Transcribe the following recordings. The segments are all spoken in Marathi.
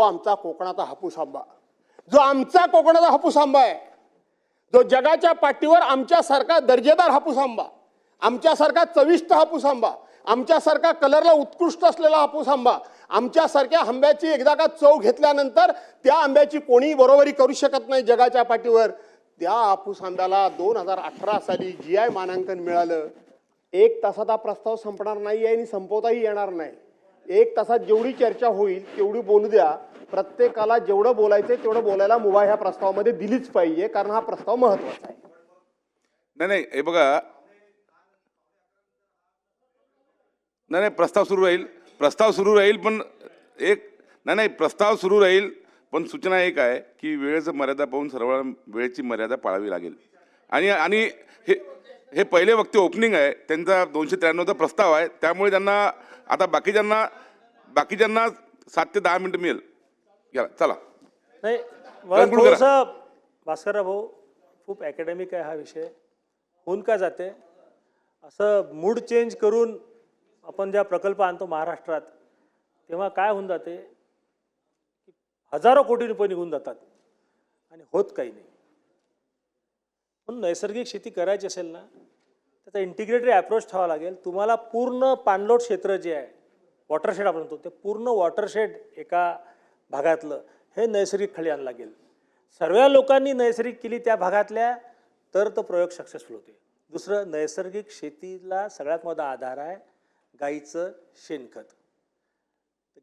आमचा कोकणाचा हापूस आंबा, जो आमचा कोकणाचा हापूस आंबा आहे, जो जगाच्या पाठीवर आमच्यासारखा दर्जेदार हापूस आंबा, आमच्यासारखा चविष्ट हापूस आंबा, आमच्यासारखा कलरला उत्कृष्ट असलेला हापूस आंबा, आमच्यासारख्या आंब्याची एकदा का चव घेतल्यानंतर त्या आंब्याची कोणी बरोबरी करू शकत नाही जगाच्या पाठीवर. त्या हापूस आंब्याला 2018 साली GI मानांकन मिळालं. 1 तासात हा प्रस्ताव संपणार नाही आहे आणि संपवताही येणार नाही. 1 तासात जेवढी चर्चा होईल तेवढी बोलू द्या. प्रत्येकाला जेवढं बोलायचंय तेवढं बोलायला मुभा ह्या प्रस्तावामध्ये दिलीच पाहिजे, कारण हा प्रस्ताव महत्वाचा आहे. नाही हे बघा, नाही प्रस्ताव सुरू राहील पण प्रस्ताव सुरू राहील पण सूचना एक आहे की वेळेचं मर्यादा पाहून सर्व वेळेची मर्यादा पाळावी लागेल. आणि हे पहिले वक्ते ओपनिंग आहे, त्यांचा 293चा प्रस्ताव आहे, त्यामुळे त्यांना आता बाकीच्यांना 7 ते 10 मिनिटं मिळेल. चला. नाही थोडंसं भास्करराव भाऊ, खूप अकॅडमिक आहे हा विषय. होऊन का जाते असं मूड चेंज करून आपण ज्या प्रकल्प आणतो महाराष्ट्रात, तेव्हा काय होऊन जाते, हजारो कोटी रुपये निघून जातात आणि होत काही नाही. म्हणून नैसर्गिक शेती करायची असेल ना, त्याचा इंटिग्रेटेड अप्रोच ठेवावा लागेल. तुम्हाला पूर्ण पाणलोट क्षेत्र जे आहे, वॉटरशेड आपण म्हणतो, ते पूर्ण वॉटरशेड एका भागातलं हे नैसर्गिक खाली आणायला लागेल. सर्व लोकांनी नैसर्गिक केली त्या भागातल्या, तर तो प्रयोग सक्सेसफुल होते. दुसरं, नैसर्गिक शेतीला सगळ्यात मोठा आधार आहे गाईचं शेणखत.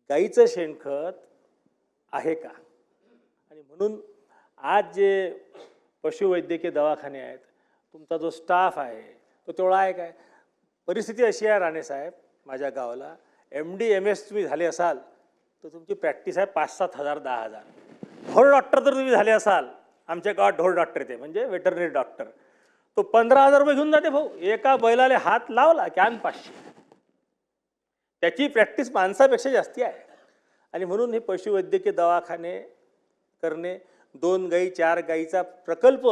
गाईचं शेणखत आहे का? आणि म्हणून आज जे पशुवैद्यकीय दवाखाने आहेत, तुमचा जो स्टाफ आहे तो तेवढा आहे काय? परिस्थिती अशी आहे राणे साहेब, माझ्या गावाला MD MS तुम्ही झाले असाल तर तुमची प्रॅक्टिस आहे 5-7 हजार 10,000. ढोर डॉक्टर जर तुम्ही झाले असाल, आमच्या गावात ढोर डॉक्टर येते म्हणजे वेटरनरी डॉक्टर, तो 15,000 रुपये घेऊन जाते भाऊ. एका बैलाले हात लावला की 500. त्याची प्रॅक्टिस माणसापेक्षा जास्ती आहे. आणि म्हणून हे पशुवैद्यकीय दवाखाने करणे, 2 गाई 4 गाईचा प्रकल्प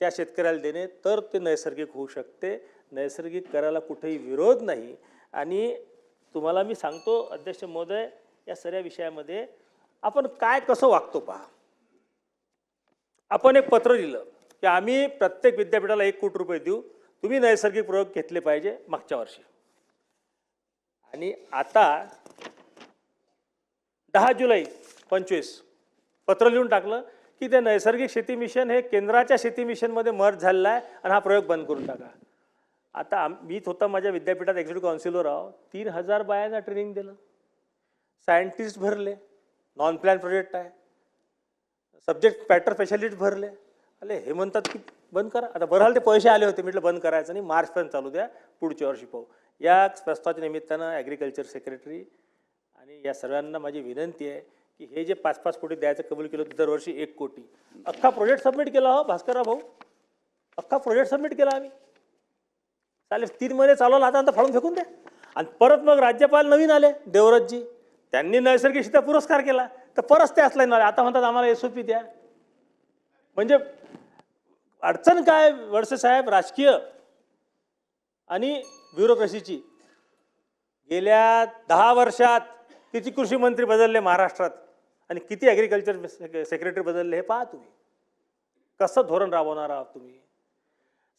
त्या शेतकऱ्याला देणे, तर ते नैसर्गिक होऊ शकते. नैसर्गिक करायला कुठेही विरोध नाही. आणि तुम्हाला मी सांगतो अध्यक्ष महोदय, या सगळ्या विषयामध्ये आपण काय कसं वागतो पहा. आपण एक पत्र दिलं की आम्ही प्रत्येक विद्यापीठाला 1 कोटी रुपये देऊ, तुम्ही नैसर्गिक प्रयोग घेतले पाहिजे मागच्या वर्षी. आणि आता 10 जुलै 25 पत्र लिहून टाकलं की ते नैसर्गिक शेती मिशन हे केंद्राच्या शेती मिशनमध्ये मर्ज झालेलं आहे आणि हा प्रयोग बंद करून टाका. आता मी स्वतः माझ्या विद्यापीठात एक्झिक्युटिव्ह काउन्सिलर आहो, 3,000 बायांना ट्रेनिंग दिलं, सायंटिस्ट भरले, नॉन प्लॅन प्रोजेक्ट आहे, सब्जेक्ट पॅटर स्पेशालिस्ट भरले. अरे हे म्हणतात की बंद करा. आता बरं ते पैसे आले होते, म्हटलं बंद करायचं नाही, मार्चपर्यंत चालू द्या, पुढच्या वर्षी पाहू. या प्रस्तावाच्या निमित्तानं ॲग्रिकल्चर सेक्रेटरी आणि या सर्वांना माझी विनंती आहे की हे जे 5-5 कोटी द्यायचं कबूल केलं होतं, दरवर्षी 1 कोटी, अख्खा प्रोजेक्ट सबमिट केला हो भास्करराव भाऊ, अख्खा प्रोजेक्ट सबमिट केला आम्ही. चालेल, 3 महिने चालवला, आता फाडून फेकून द्या. आणि परत मग राज्यपाल नवीन आले देवरथजी, त्यांनी नैसर्गिक शेती पुरस्कार केला, तर परत ते असला आले. आता म्हणतात आम्हाला SOP द्या. म्हणजे अडचण काय वळसे साहेब, राजकीय आणि ब्युरोक्रेसीची. गेल्या 10 वर्षात किती कृषी मंत्री बदलले महाराष्ट्रात आणि किती ॲग्रिकल्चर सेक्रेटरी बदलले, हे पहा तुम्ही. कसं धोरण राबवणार आहात तुम्ही.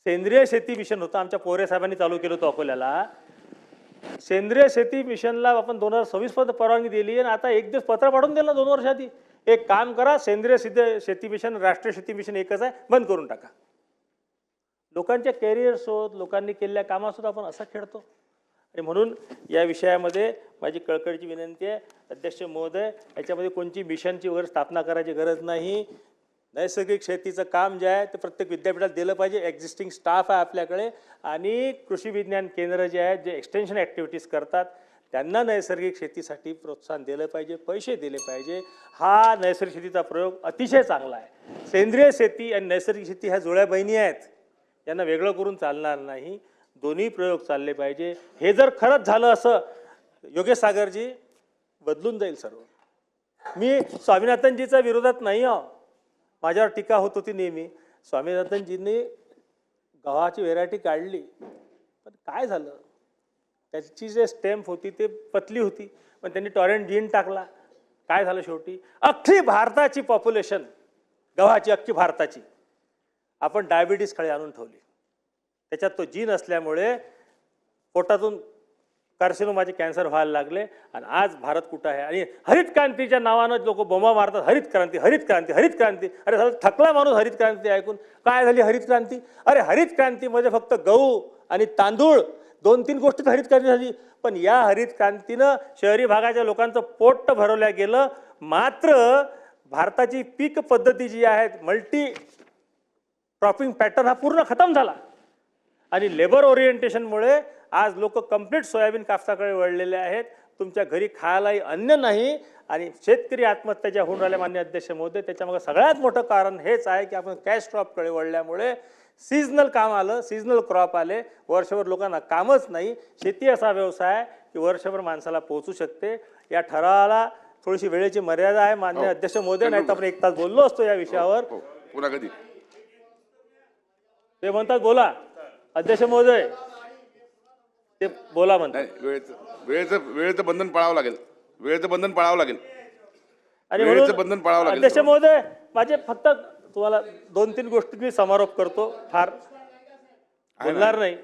सेंद्रिय शेती मिशन होतं, आमच्या पोरे साहेबांनी चालू केलं होतं अकोल्याला. सेंद्रिय शेती मिशनला आपण 2026 पर्यंत परवानगी दिली आणि आता 1 दिवस पत्र पाठवून दिलं 2 वर्ष आधी, एक काम करा, सेंद्रिय शेती मिशन राष्ट्रीय शेती मिशन एकच आहे, बंद करून टाका. लोकांच्या कॅरियर्ससोबत, लोकांनी केलेल्या कामासोबत आपण असा खेळतो. आणि म्हणून या विषयामध्ये माझी कळकळीची विनंती आहे अध्यक्ष महोदय, याच्यामध्ये कोणती मिशनची वगैरे स्थापना करायची गरज नाही. नैसर्गिक शेतीचं काम जे आहे ते प्रत्येक विद्यापीठात दिलं पाहिजे. एक्झिस्टिंग स्टाफ आहे आपल्याकडे आणि कृषी विज्ञान केंद्र जे आहेत, जे एक्सटेन्शन ॲक्टिव्हिटीज करतात, त्यांना नैसर्गिक शेतीसाठी प्रोत्साहन दिलं पाहिजे, पैसे दिले पाहिजे. हा नैसर्गिक शेतीचा प्रयोग अतिशय चांगला आहे. सेंद्रिय शेती आणि नैसर्गिक शेती ह्या जुळ्या बहिणी आहेत, यांना वेगळं करून चालणार नाही. दोन्ही प्रयोग चालले पाहिजे. हे जर खरंच झालं असं, योगेश सागरजी, बदलून जाईल सर्व. मी स्वामीनाथनजीच्या विरोधात नाही आहो, माझ्यावर टीका होत होती नेहमी. स्वामीनाथनजींनी गव्हाची व्हेरायटी काढली, पण काय झालं, त्याची जे स्टेम्प होती ते पतली होती, पण त्यांनी टॉरेंट जीन टाकला काय झालं शेवटी? अख्खी भारताची पॉप्युलेशन, गव्हाची अख्खी भारताची, आपण डायबिटीस खाली आणून ठेवली. त्याच्यात तो जीन असल्यामुळे पोटातून कार्सिनोमाचे कॅन्सर व्हायला लागले. आणि आज भारत कुठं आहे? आणि हरित क्रांतीच्या नावानं लोक बोंबा मारतात, हरित क्रांती, हरित क्रांती, हरित क्रांती. अरे झालं थकला माणूस हरित क्रांती ऐकून. काय झाली हरित क्रांती? अरे हरित क्रांतीमध्ये फक्त गहू आणि तांदूळ 2-3 गोष्टी हरित क्रांती झाली. पण या हरित क्रांतीनं शहरी भागाच्या लोकांचं पोट भरवल्या गेलं. मात्र भारताची पीक पद्धती जी आहे, मल्टी क्रॉपिंग पॅटर्न हा पूर्ण खतम झाला. आणि लेबर ओरिएंटेशनमुळे आज लोक कंप्लीट सोयाबीन कापसाकडे वळलेले आहेत. तुमच्या घरी खायलाही अन्न नाही आणि शेतकरी आत्महत्या ज्या होऊन राहिल्या मान्य अध्यक्ष महोदय, त्याच्यामागे सगळ्यात मोठं कारण हेच आहे की आपण कॅश क्रॉपकडे वळल्यामुळे सीझनल काम आलं, सीझनल क्रॉप आले. वर्षभर लोकांना कामच नाही. शेती असा व्यवसाय आहे की वर्षभर माणसाला पोहोचू शकते. या ठरावाला थोडीशी वेळेची मर्यादा आहे मान्य अध्यक्ष महोदय, नाही तर आपण 1 तास बोललो असतो या विषयावर. पुन्हा कधी ते म्हणतात बोला अध्यक्ष महोदय, ते बोला म्हणतात. वेळेचं बंधन पाळावं लागेल. वेळेचं बंधन पाळावं लागेल. आणि वेळेचं बंधन पाळावं लागेल. अध्यक्ष महोदय, माझे फक्त तुम्हाला 2-3 गोष्टी मी समारोप करतो. फार बोलणार नाही.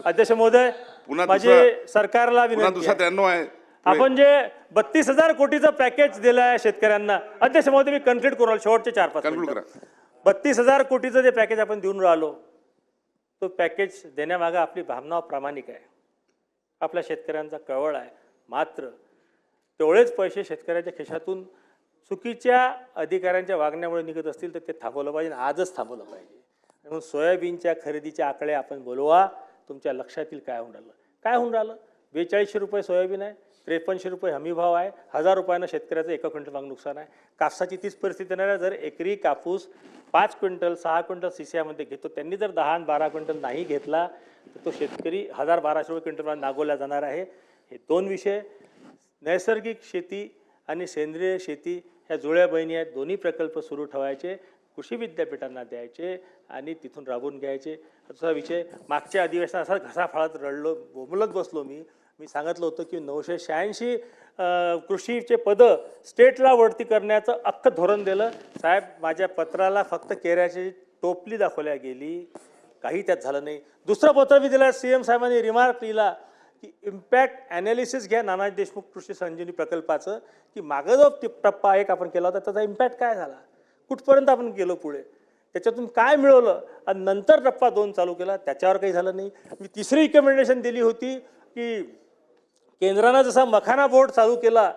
अध्यक्ष महोदय, पुन्हा माझी सरकारला विनंती दुसरा आहे. 93 आहे. आपण जे 32,000 कोटीचं पॅकेज दिलं आहे शेतकऱ्यांना, अध्यक्ष महोदय मी कन्क्लूड करू राहिलो, शेवटचे 4-5 कन्क्लूड मिनिटं. करा. 32,000 कोटीचं जे पॅकेज आपण देऊन राहिलो, तो पॅकेज देण्यामागे आपली भावना प्रामाणिक आहे, आपल्या शेतकऱ्यांचा कळवळ आहे. मात्र तेवढेच पैसे शेतकऱ्याच्या खिशातून चुकीच्या अधिकाऱ्यांच्या वागण्यामुळे निघत असतील तर ते थांबवलं पाहिजे, आजच थांबवलं पाहिजे. म्हणून सोयाबीनच्या खरेदीचे आकडे आपण बोलवा. तुमच्या लक्षात येईल काय होऊन राहिलं. काय होऊन राहिलं? 4200 रुपये सोयाबीन आहे, 5300 रुपये हमीभाव आहे, 1000 रुपयानं शेतकऱ्याचं 1 क्विंटल माग नुकसान आहे. कापसाची तीच परिस्थिती नाही. जर एकरी कापूस 5 क्विंटल 6 क्विंटल सीसीआमध्ये घेतो, त्यांनी जर 10 आणि 12 क्विंटल नाही घेतला तर तो शेतकरी 1000-1200 रुपये क्विंटल नागवला जाणार आहे. हे 2 विषय, नैसर्गिक शेती आणि सेंद्रिय शेती ह्या जुळ्या बहिणी आहेत. दोन्ही प्रकल्प सुरू ठेवायचे, कृषी विद्यापीठांना द्यायचे आणि तिथून राबवून घ्यायचे. दुसरा विषय, मागच्या अधिवेशनात असा घसाफाळात रडलो, बोंबलत बसलो मी सांगितलं होतं की 986 कृषीचे पदं स्टेटला वरती करण्याचं अख्खं धोरण दिलं. साहेब, माझ्या पत्राला फक्त केऱ्याची टोपली दाखवल्या गेली, काही त्यात झालं नाही. दुसरं पत्र मी दिलं, CM साहेबांनी रिमार्क लिहिला की इम्पॅक्ट ॲनालिसिस घ्या नानाजी देशमुख कृषी संजीवनी प्रकल्पाचं, की मागं जो टप्पा 1 आपण केला होता त्याचा इम्पॅक्ट काय झाला, कुठपर्यंत आपण गेलो पुढे, त्याच्यातून काय मिळवलं, आणि नंतर टप्पा 2 चालू केला, त्याच्यावर काही झालं नाही. मी तिसरी रिकमेंडेशन दिली होती की केंद्रानं जसा मखाना बोर्ड चालू केला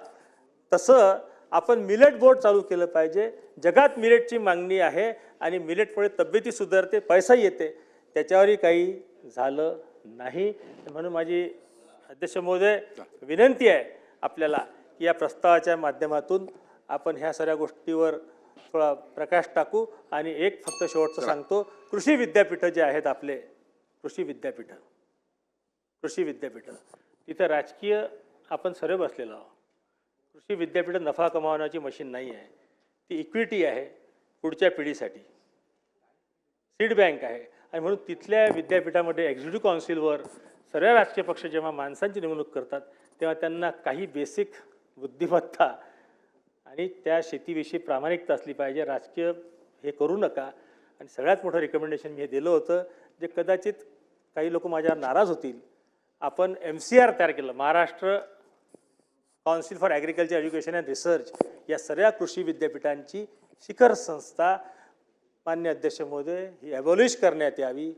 तसं आपण मिलेट बोर्ड चालू केलं पाहिजे. जगात मिलेटची मागणी आहे आणि मिलेटमुळे तब्येती सुधारते, पैसा येते. त्याच्यावरही काही झालं नाही. म्हणून माझी अध्यक्ष महोदय विनंती आहे आपल्याला की या प्रस्तावाच्या माध्यमातून आपण ह्या सगळ्या गोष्टीवर थोडा प्रकाश टाकू. आणि एक फक्त शेवटचं सांगतो, कृषी विद्यापीठं जे आहेत आपले, कृषी विद्यापीठं तिथं राजकीय आपण सर्व बसलेलो आहोत. कृषी विद्यापीठ नफा कमावण्याची मशीन नाही आहे, ती इक्विटी आहे पुढच्या पिढीसाठी, सीड बँक आहे. आणि म्हणून तिथल्या विद्यापीठामध्ये एक्झिक्युटिव्ह काउन्सिलवर सर्व राजकीय पक्ष जेव्हा माणसांची नेमणूक करतात तेव्हा त्यांना काही बेसिक बुद्धिमत्ता आणि त्या शेतीविषयी प्रामाणिकता असली पाहिजे. राजकीय हे करू नका. आणि सगळ्यात मोठं रिकमेंडेशन मी हे दिलं होतं, जे कदाचित काही लोक माझ्यावर नाराज होतील. आपण MCR तयार केलं, Maharashtra council for agriculture education and research, या सर्व कृषी विद्यापीठांची शिखर संस्था मान्य अध्यक्ष महोदय ही ॲबॉलिश करण्यात यावी.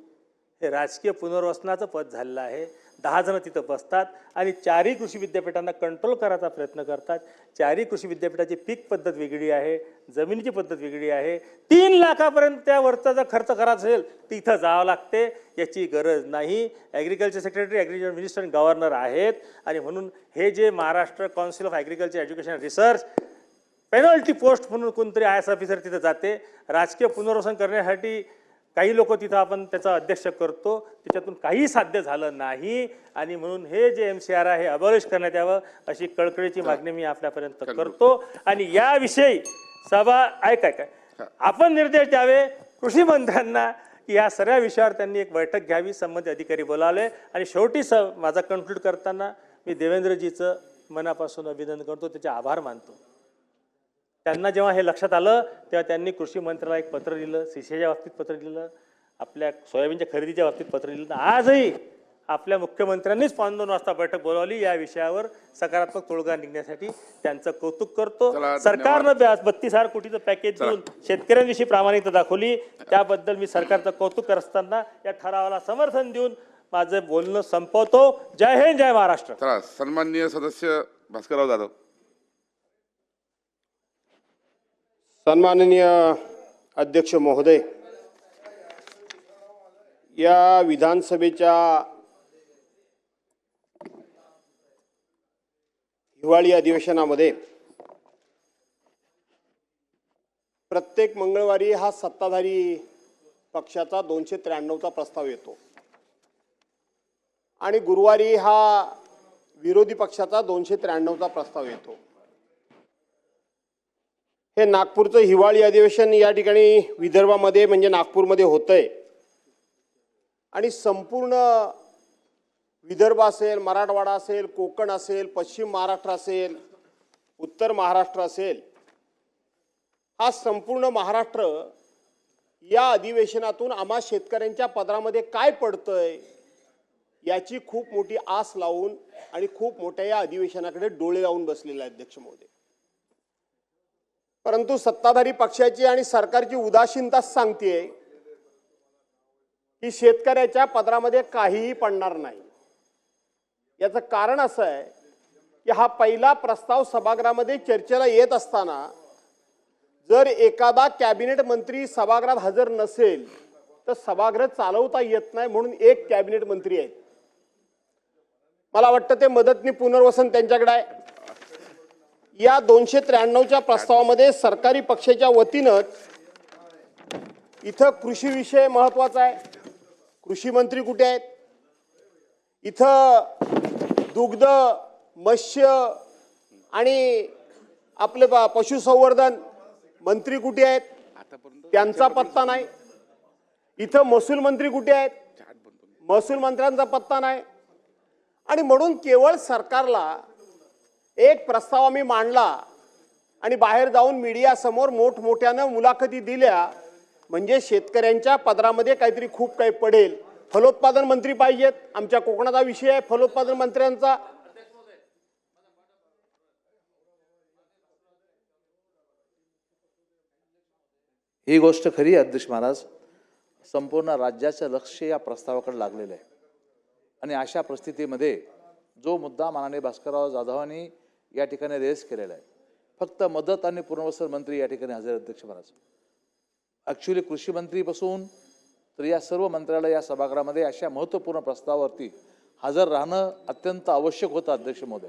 हे राजकीय पुनर्वसनाचं पद झालेलं आहे. 10 जण तिथं बसतात आणि 4ही कृषी विद्यापीठांना कंट्रोल करायचा प्रयत्न करतात. 4ही कृषी विद्यापीठाची पीक पद्धत वेगळी आहे, जमिनीची पद्धत वेगळी आहे. 3 लाखापर्यंत त्यावरचा जर खर्च करायचा असेल तिथं जावं लागते, याची गरज नाही. Agriculture secretary, agriculture minister, governor आहेत. आणि म्हणून हे जे Maharashtra council of agriculture education research penalty post म्हणून कोणतरी IAS ऑफिसर तिथं जाते, राजकीय पुनर्वसन करण्यासाठी काही लोक तिथं आपण त्याचा अध्यक्ष करतो, त्याच्यातून काही साध्य झालं नाही. आणि म्हणून हे जे MCR आहे हे अबॉलिश करण्यात यावं अशी कळकळीची मागणी मी आपल्यापर्यंत करतो. आणि याविषयी सभा काय आपण निर्देश द्यावे कृषी मंत्र्यांना की या सर्व विषयावर त्यांनी एक बैठक घ्यावी, संबंधित अधिकारी बोलावले. आणि शेवटी माझा कन्क्लूड करताना मी देवेंद्रजीचं मनापासून अभिनंदन करतो, त्याचे आभार मानतो. त्यांना जेव्हा हे लक्षात आलं तेव्हा त्यांनी कृषी मंत्र्याला एक पत्र लिहिलं, सीसीच्या बाबतीत पत्र लिहिलं, आपल्या सोयाबीनच्या खरेदीच्या बाबतीत पत्र लिहिलं. आजही आपल्या मुख्यमंत्र्यांनीच 2:15 वाजता बैठक बोलावली या विषयावर सकारात्मक तोडगा निघण्यासाठी. त्यांचं कौतुक करतो. चला, सरकारनं 32,000 कोटीचं पॅकेज देऊन शेतकऱ्यांविषयी प्रामाणिकता दाखवली, त्याबद्दल मी सरकारचं कौतुक करत असताना या ठरावाला समर्थन देऊन माझं बोलणं संपवतो. जय हिंद, जय महाराष्ट्र. चला, सन्माननीय सदस्य भास्करराव जाधव. सन्माननीय अध्यक्ष महोदय, या विधानसभेच्या हिवाळी अधिवेशनामध्ये प्रत्येक मंगळवारी हा सत्ताधारी पक्षाचा 293चा प्रस्ताव येतो आणि गुरुवारी हा विरोधी पक्षाचा 293चा प्रस्ताव येतो. हे नागपूरचं हिवाळी अधिवेशन या ठिकाणी विदर्भामध्ये म्हणजे नागपूरमध्ये होतंय आणि संपूर्ण विदर्भ असेल, मराठवाडा असेल, कोकण असेल, पश्चिम महाराष्ट्र असेल, उत्तर महाराष्ट्र असेल, हा संपूर्ण महाराष्ट्र या अधिवेशनातून आम्हा शेतकऱ्यांच्या पदरामध्ये काय पडतंय याची खूप मोठी आस लावून आणि खूप मोठ्या या अधिवेशनाकडे डोळे लावून बसलेला आहे अध्यक्ष महोदय. परंतु सत्ताधारी पक्षाची आणि सरकारची उदासीनता सांगतेय की शेतकऱ्याच्या पदरामध्ये काहीही पडणार नाही. याचं कारण असं आहे की हा पहिला प्रस्ताव सभागृहामध्ये चर्चेला येत असताना जर एखादा कॅबिनेट मंत्री सभागृहात हजर नसेल तर सभागृह चालवता येत नाही, म्हणून एक कॅबिनेट मंत्री आहेत. मला वाटतं ते मदतनी पुनर्वसन त्यांच्याकडे आहे. या 293च्या प्रस्तावामध्ये सरकारी पक्षाच्या वतीनंच इथं कृषी विषय महत्वाचा आहे. कृषी मंत्री कुठे आहेत? इथं दुग्ध, मत्स्य आणि आपले पशुसंवर्धन मंत्री कुठे आहेत? त्यांचा पत्ता नाही. इथं महसूल मंत्री कुठे आहेत? महसूल मंत्र्यांचा पत्ता नाही. आणि म्हणून केवळ सरकारला एक प्रस्ताव आम्ही मांडला आणि बाहेर जाऊन मीडिया समोर मोठमोठ्यानं मुलाखती दिल्या म्हणजे शेतकऱ्यांच्या पदरामध्ये काहीतरी खूप काही पडेल. फलोत्पादन मंत्री पाहिजेत. आमच्या कोकणाचा विषय आहे फलोत्पादन मंत्र्यांचा. ही गोष्ट खरी आहे अध्यक्ष महाराज. संपूर्ण राज्याचं लक्ष या प्रस्तावाकडे लागलेलं आहे आणि अशा परिस्थितीमध्ये जो मुद्दा माननीय भास्करराव जाधवांनी या ठिकाणी रेस केलेला आहे, फक्त मदत आणि पुनर्वसन मंत्री या ठिकाणी हजर अध्यक्ष महाराज. ॲक्च्युली कृषी मंत्रीपासून तर या सर्व मंत्र्याला या सभागृहामध्ये अशा महत्त्वपूर्ण प्रस्तावावरती हजर राहणं अत्यंत आवश्यक होतं अध्यक्ष महोदय.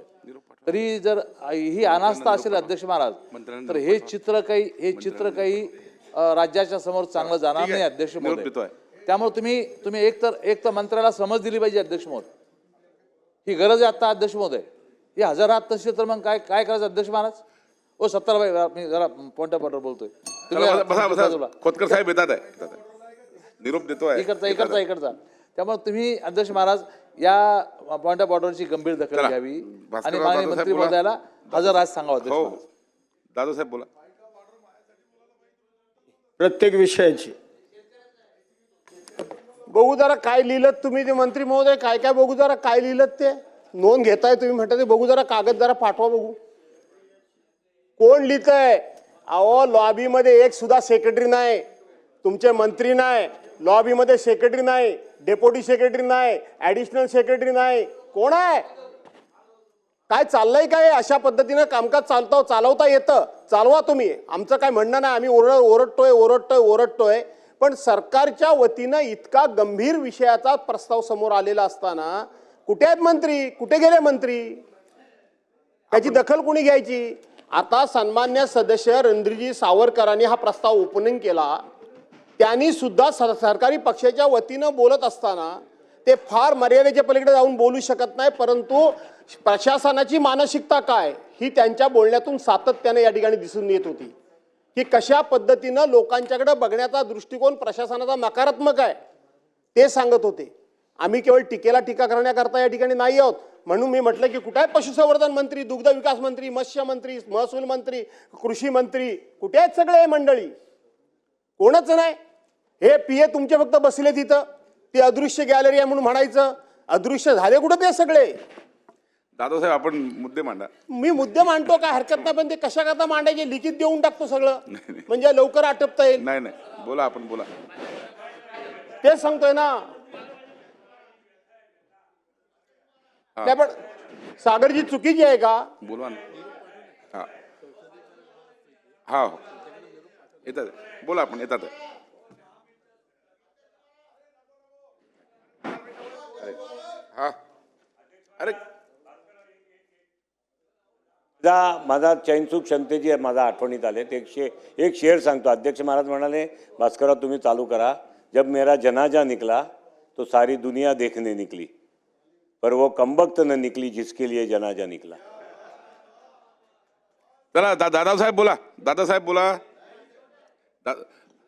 तरी जर ही अनास्था असेल अध्यक्ष महाराज तर हे चित्र काही राज्याच्या समोर चांगलं जाणार नाही अध्यक्ष महोदय. त्यामुळे तुम्ही एक तर मंत्र्याला समज दिली पाहिजे अध्यक्ष महोदय. ही गरज आहे आता अध्यक्ष महोदय. हे हजर राहत नसेल तर मग काय करायचं अध्यक्ष महाराज? ओ सत्तारभाई, मी जरा पॉइंट ऑफ ऑर्डर बोलतोय. खोतकर साहेब येतात आहे, निरोप देतोय. इकडचा. त्यामुळे तुम्ही अध्यक्ष महाराज या पॉइंट ऑफ ऑर्डरची गंभीर दखल घ्यावी आणि माननीय मंत्री महोदयाला हजर राहत सांगावं अध्यक्ष महाराज. दादा साहेब बोला. प्रत्येक विषयाची बघू जरा काय लिहिलं तुम्ही ते मंत्री महोदय. काय काय बघू जरा काय लिहिलं ते. नोंद घेताय तुम्ही म्हणता ते बघू जरा. कागद जरा पाठवा बघू. कोण लिहितंय? अहो लॉबीमध्ये एक सुद्धा सेक्रेटरी नाही, तुमचे मंत्री नाही, लॉबीमध्ये सेक्रेटरी नाही, डेप्युटी सेक्रेटरी नाही, ऍडिशनल सेक्रेटरी नाही. कोण आहे? काय चाललंय? काय अशा पद्धतीनं कामकाज चालवता येतं? चालवा तुम्ही. आमचं काय म्हणणं नाही. आम्ही ओरडतोय पण सरकारच्या वतीनं इतका गंभीर विषयाचा प्रस्ताव समोर आलेला असताना कुठे आहेत मंत्री? कुठे गेले मंत्री? त्याची दखल कोणी घ्यायची? आता सन्मान्य सदस्य रणधीरजी सावरकरांनी हा प्रस्ताव ओपनिंग केला. त्यांनी सुद्धा सरकारी पक्षाच्या वतीनं बोलत असताना ते फार मर्यादेच्या पलीकडे जाऊन बोलू शकत नाही, परंतु प्रशासनाची मानसिकता काय ही त्यांच्या बोलण्यातून सातत्याने या ठिकाणी दिसून येत होती की कशा पद्धतीनं लोकांच्याकडे बघण्याचा दृष्टिकोन प्रशासनाचा नकारात्मक आहे ते सांगत होते. आम्ही केवळ टीकेला टीका करण्याकरता या ठिकाणी नाही आहोत. म्हणून मी म्हटलं की कुठे आहे पशुसंवर्धन मंत्री, दुग्ध विकास मंत्री, मत्स्य मंत्री, महसूल मंत्री, कृषी मंत्री, कुठे आहेत सगळे हे मंडळी? कोणच नाही. हे पीए तुमचे फक्त बसले तिथं, ती अदृश्य गॅलरी आहे म्हणून म्हणायचं. अदृश्य झाले कुठं ते सगळे? दादासाहेब आपण मुद्दे मांडा. मी मुद्दे मांडतो, काय हरकत नाही, पण ते कशा करता मांडायचे? लिखित देऊन टाकतो सगळं, म्हणजे लवकर आटपता येईल. नाही नाही, बोला आपण बोला. तेच सांगतोय ना. नाही पण सागरजी चुकीची आहे का? बोलवा ना. हा हा हो येतात, बोला आपण येतात. अरे हा अरे माझा चैनसूक क्षमतेची माझा आठवणीत आले ते एक शेर सांगतो. अध्यक्ष महाराज म्हणाले, भास्करराव तुम्ही चालू करा. जब मेरा जनाजा निकला तो सारी दुनिया देखने निकली, पर वो कमबख्त न निकली जिसके लिए जनाजा निकला. चला दादासाहेब बोला, दादासाहेब बोला.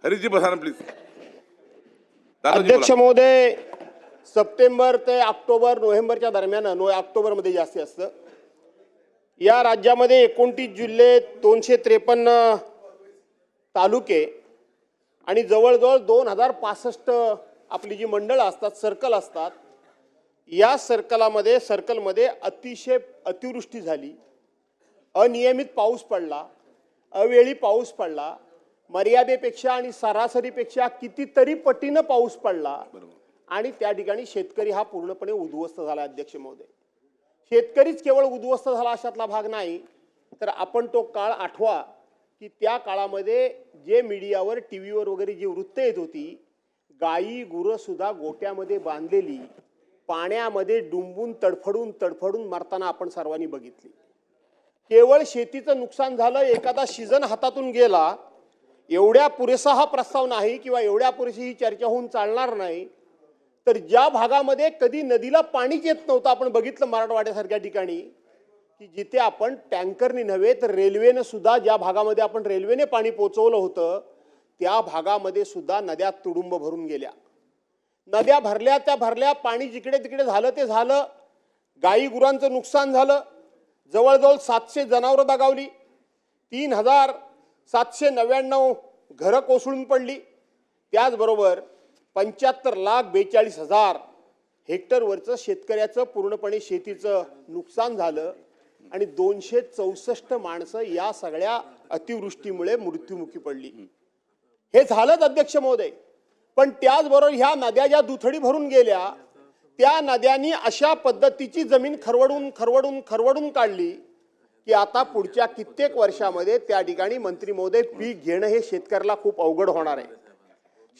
हरीशजी बसा ना प्लीज. अध्यक्ष महोदय, सप्टेंबर ते ऑक्टोबर नोव्हेंबरच्या दरम्यान, ऑक्टोबरमध्ये जास्तीत जास्त या राज्यामध्ये 29 जिल्हे, 253 तालुके आणि जवळजवळ 2065 आपली जी मंडळं असतात, सर्कल असतात. या सर्कलमध्ये अतिशय अतिवृष्टी झाली, अनियमित पाऊस पडला, अवेळी पाऊस पडला, मर्यादेपेक्षा आणि सरासरीपेक्षा कितीतरी पटीनं पाऊस पडला आणि त्या ठिकाणी शेतकरी हा पूर्णपणे उद्ध्वस्त झाला. अध्यक्ष महोदय, शेतकरीच केवळ उद्ध्वस्त झाला अशातला भाग नाही, तर आपण तो काळ आठवा की त्या काळामध्ये जे मीडियावर, टीव्हीवर वगैरे जी वृत्त येत होती, गायी गुरं सुद्धा गोट्यामध्ये बांधलेली पाण्यामध्ये डुंबून तडफडून मरताना आपण सर्वांनी बघितली. केवळ शेतीचं नुकसान झालं, एखादा सीझन हातातून गेला, एवढ्या पुरेसा हा प्रस्ताव नाही किंवा एवढ्या पुरेशी ही चर्चा होऊन चालणार नाही. तर ज्या भागामध्ये कधी नदीला पाणीच येत नव्हतं, आपण बघितलं मराठवाड्यासारख्या ठिकाणी, की जिथे आपण टँकरनी नव्हे तर रेल्वेनं सुद्धा, ज्या भागामध्ये आपण रेल्वेने पाणी पोचवलं होतं त्या भागामध्ये सुद्धा नद्या तुडुंब भरून गेल्या. नद्या भरल्या त्या भरल्या, पाणी जिकडे तिकडे झालं ते झालं, गाई गुरांचं नुकसान झालं, जवळजवळ 700 जनावरं दगावली, 3799 घरं कोसळून पडली. त्याचबरोबर 75,42,000 हेक्टरवरचं शेतकऱ्याचं पूर्णपणे शेतीचं नुकसान झालं आणि 264 माणसं या सगळ्या अतिवृष्टीमुळे मृत्युमुखी पडली. हे झालंच अध्यक्ष महोदय. पण त्याचबरोबर ह्या नद्या ज्या दुथडी भरून गेल्या, त्या नद्यांनी अशा पद्धतीची जमीन खरवडून काढली की आता पुढच्या कित्येक वर्षामध्ये त्या ठिकाणी मंत्री महोदय पीक घेणं हे शेतकऱ्याला खूप अवघड होणार आहे.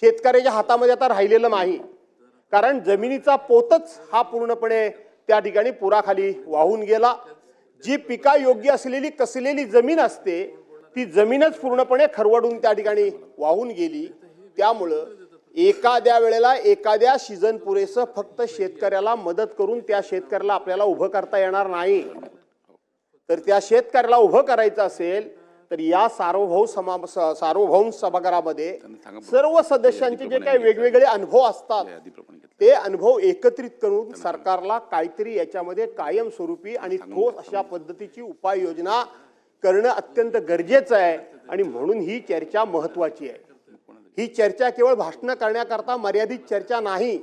शेतकऱ्याच्या हातामध्ये आता राहिलेलं नाही, कारण जमिनीचा पोतच हा पूर्णपणे त्या ठिकाणी पुराखाली वाहून गेला. जी पिका योग्य असलेली कसलेली जमीन असते ती जमीनच पूर्णपणे खरवडून त्या ठिकाणी वाहून गेली. त्यामुळं एखाद्या वेळेला एखाद्या सीझन पुरेसं फक्त शेतकऱ्याला मदत करून त्या शेतकऱ्याला आपल्याला उभं करता येणार नाही. तर त्या शेतकऱ्याला उभं करायचं असेल तर या सार्वभौम सभागृहामध्ये सर्व सदस्यांचे जे काही वेगवेगळे अनुभव असतात ते अनुभव एकत्रित करून सरकारला काहीतरी याच्यामध्ये कायमस्वरूपी आणि ठोस अशा पद्धतीची उपाययोजना करणं अत्यंत गरजेचं आहे. आणि म्हणून ही चर्चा महत्वाची आहे. ही चर्चा केवळ भाषण करण्याकरता मर्यादित चर्चा नाही.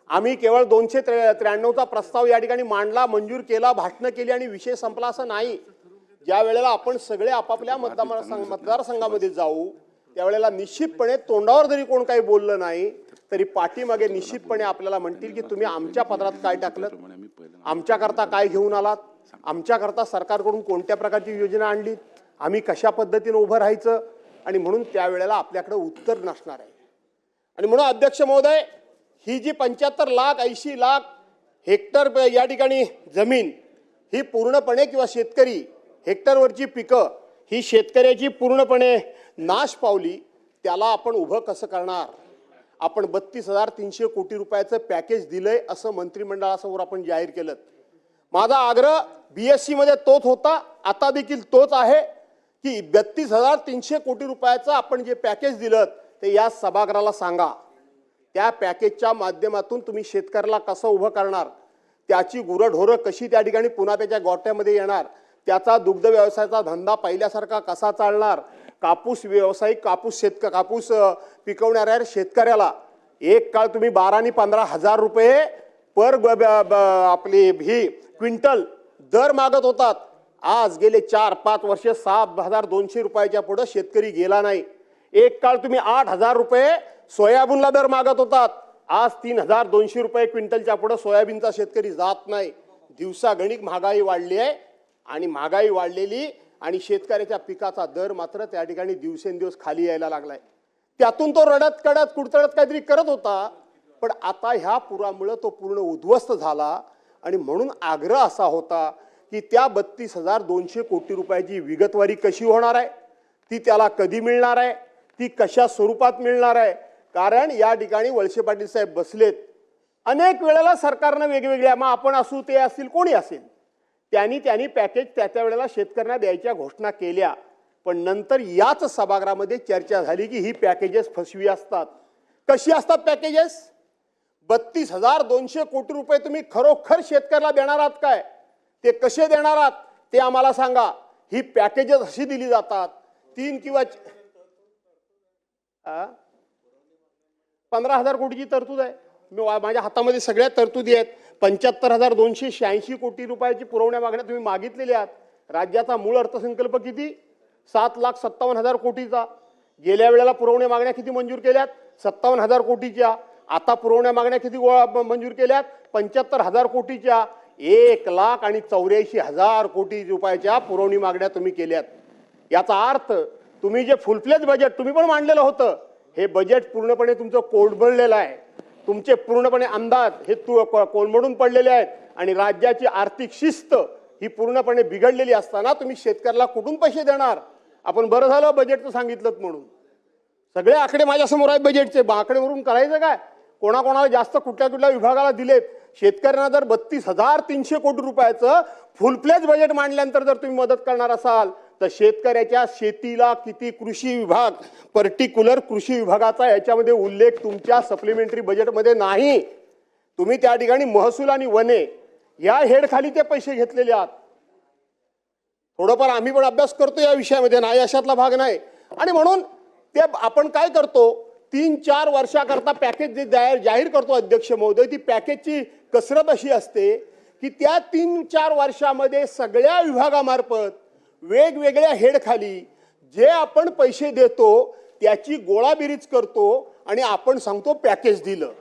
आम्ही केवळ 293चा प्रस्ताव या ठिकाणी मांडला, मंजूर केला, भाषण केली आणि विषय संपला असं नाही. ज्या वेळेला आपण सगळे आपापल्या मतदारसंघामध्ये जाऊ त्यावेळेला निश्चितपणे तोंडावर जरी कोण काही बोललं नाही तरी पाठीमागे निश्चितपणे आपल्याला म्हणतील की तुम्ही आमच्या पत्रात काय टाकलं, आमच्याकरता काय घेऊन आलात, आमच्याकरता सरकारकडून कोणत्या प्रकारची योजना आणलीत, आम्ही कशा पद्धतीने उभं राहायचं. आणि म्हणून त्यावेळेला आपल्याकडे उत्तर नसणार आहे. आणि म्हणून अध्यक्ष महोदय, ही जी 75 लाख 80 लाख हेक्टर या ठिकाणी जमीन ही पूर्णपणे किंवा शेतकरी हेक्टरवरची पिकं ही शेतकऱ्याची पूर्णपणे नाश पावली. त्याला आपण उभं कसं करणार? आपण 32,300 कोटी रुपयाचं पॅकेज दिलंय असं मंत्रिमंडळासमोर आपण जाहीर केलं. माझा आग्रह BSC मध्ये तोच होता, आता देखील तोच आहे की 32,300 कोटी रुपयाचं आपण जे पॅकेज दिलं ते या सभागृहाला सांगा. त्या पॅकेजच्या माध्यमातून तुम्ही शेतकऱ्याला कसं उभं करणार, त्याची गुरंढोरं कशी त्या ठिकाणी पुन्हा त्याच्या गोठ्यामध्ये येणार, त्याचा दुग्ध व्यवसायाचा धंदा पहिल्यासारखा कसा चालणार, कापूस व्यावसायिक कापूस पिकवणाऱ्या शेतकऱ्याला एक काळ तुम्ही 12 आणि 15,000 रुपये पर आपली ही क्विंटल दर मागत होतात. आज गेले 4-5 वर्ष 6,200 रुपयाच्या पुढे शेतकरी गेला नाही. एक काळ तुम्ही 8,000 रुपये सोयाबीनला दर मागत होतात. आज 3,200 रुपये क्विंटलच्या पुढे सोयाबीनचा शेतकरी जात नाही. दिवसागणिक महागाई वाढली आहे आणि महागाई वाढलेली आणि शेतकऱ्याच्या पिकाचा दर मात्र त्या ठिकाणी दिवसेंदिवस खाली यायला लागलाय. त्यातून तो रडत कडत कुडतडत काहीतरी करत होता, पण आता ह्या पुरामुळे तो पूर्ण उद्ध्वस्त झाला. आणि म्हणून आग्रह असा होता की त्या 32,200 कोटी रुपयाची विगतवारी कशी होणार आहे, ती त्याला कधी मिळणार आहे, ती कशा स्वरूपात मिळणार आहे. कारण या ठिकाणी वळसे पाटील साहेब बसलेत. अनेक वेळेला सरकारनं वेगवेगळ्या, मग आपण असू ते असतील कोणी असेल, त्यांनी पॅकेज त्या वेळेला शेतकऱ्यांना द्यायच्या घोषणा केल्या. पण नंतर याच सभागृहामध्ये चर्चा झाली की ही पॅकेजेस फसवी असतात. कशी असतात पॅकेजेस? 32,200 कोटी रुपये तुम्ही खरोखर शेतकऱ्याला देणार आहात काय, ते कसे देणार आहात ते आम्हाला सांगा. ही पॅकेजेस अशी दिली जातात 3 किंवा 15,000 कोटीची तरतूद आहे. माझ्या हातामध्ये सगळ्या तरतुदी आहेत. 75,286 कोटी रुपयाची पुरवण्या मागण्या तुम्ही मागितलेल्या आहात. राज्याचा मूळ अर्थसंकल्प किती? 7,57,000 कोटीचा. गेल्या वेळेला पुरवण्या मागण्या किती मंजूर केल्यात? 57,000 कोटीच्या. आता पुरवण्या मागण्या किती मंजूर केल्यात? 75,000 कोटीच्या. 1,84,000 कोटी रुपयाच्या पुरवणी मागण्या तुम्ही केल्यात. याचा अर्थ तुम्ही जे फुलफ्लेज बजेट तुम्ही पण मांडलेलं होतं, हे बजेट पूर्णपणे तुमचं कोलमडलेलं आहे. तुमचे पूर्णपणे अंदाज हे कोलमडून पडलेले आहेत आणि राज्याची आर्थिक शिस्त ही पूर्णपणे बिघडलेली असताना तुम्ही शेतकऱ्याला कुठून पैसे देणार? आपण बरं झालं बजेटचं सांगितलं म्हणून. सगळे आकडे माझ्यासमोर आहेत बजेटचे. आकडेवरून करायचं काय? कोणाकोणाला जास्त कुठल्या विभागाला दिलेत. शेतकऱ्यांना जर 32,300 कोटी रुपयाचं फुलफ्लेज बजेट मांडल्यानंतर जर तुम्ही मदत करणार असाल तर शेतकऱ्याच्या शेतीला किती कृषी विभाग, पर्टिक्युलर कृषी विभागाचा याच्यामध्ये उल्लेख तुमच्या सप्लिमेंटरी बजेटमध्ये नाही. तुम्ही त्या ठिकाणी महसूल आणि वने या हेडखाली ते पैसे घेतलेले आहात. थोडंफार आम्ही पण अभ्यास करतो या विषयामध्ये, नाही अशातला भाग नाही. आणि म्हणून ते आपण काय करतो, 3-4 वर्षाकरता पॅकेज जे जाहीर करतो अध्यक्ष महोदय, ती पॅकेजची कसरत अशी असते की त्या 3-4 वर्षामध्ये सगळ्या विभागामार्फत वेगवेगळ्या हेडखाली जे आपण पैसे देतो त्याची गोळाबेरीज करतो आणि आपण सांगतो पॅकेज दिलं.